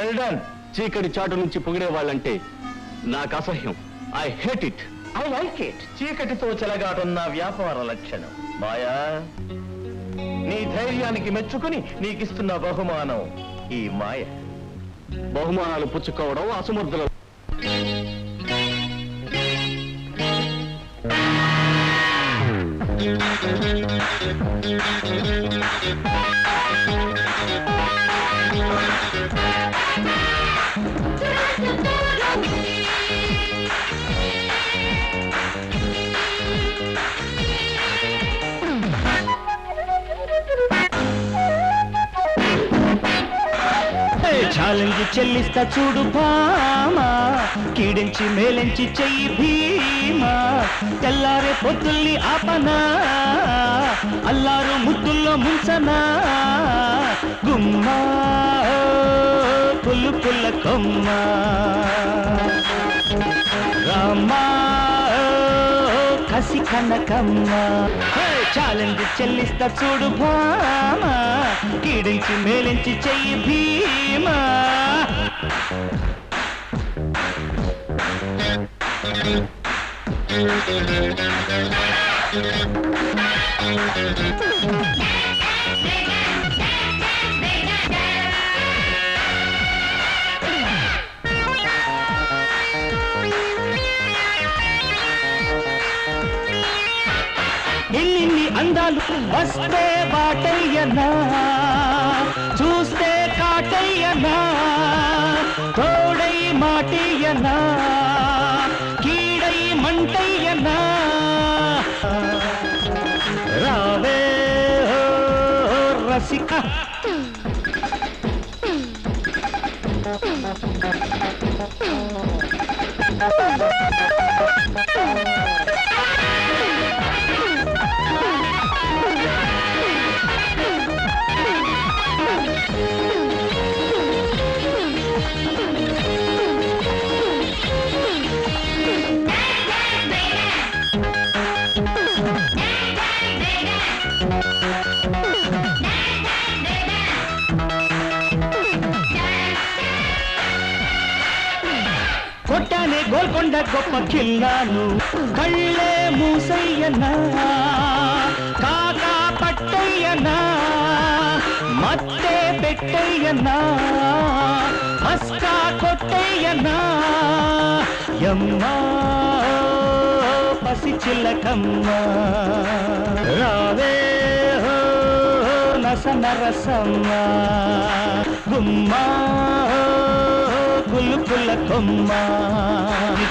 Well done. చీకటి చాటు నుంచి పొగిడే వాళ్ళంటే నాకు అసహ్యం. I hate it. I like it. చీకటితో చెలగాటం నా వ్యాపార లక్షణం. మాయా, నీ ధైర్యానికి మెచ్చుకుని నీకిస్తున్న బహుమానం ఈ మాయ. బహుమానాలు పుచ్చుకోవడం అసమర్థులు. ఛాలెంజ్ చెల్లిస్తా చూడు భామా, కీడించి మేలించి చెయ్యి భీమా. తెల్లారే పొద్దుల్ని ఆపనా, అల్లారు ముద్దుల్లో ముంచనా. గుమ్మా పుల్లు పుల్ల కొమ్మ రామా కసి కనకమ్మ. ఛాలెంజ్ చెల్లిస్తా చూడు భామా, కీడించి మేలించి చెయ్యి భీమా. ఎన్ని అందాలు వస్తే బాటయ్యనా, చూస్తే కాటయ్యనా. తోడై మాటయ్యనా, కీడై మంటయ్యనా. రావే రసిక, కొట్టానే గోల్కొండ గొప్ప కిల్లాను. కళ్ళే మూసయ్యనా, కాకా పట్టయ్యనా. మత్తే పెట్టయ్యనా, మస్కా కొట్టయ్యనా. యమ్మా పసి చిల్లకమ్మ, రావే నస నరసమ్మ. గుమ్మా పుల్లు పుల్ల కొమ్మ.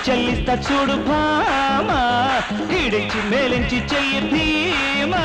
చెల్లిస్తా చూడు భామా, ఈడించి మేలించి చెయ్యి భీమా.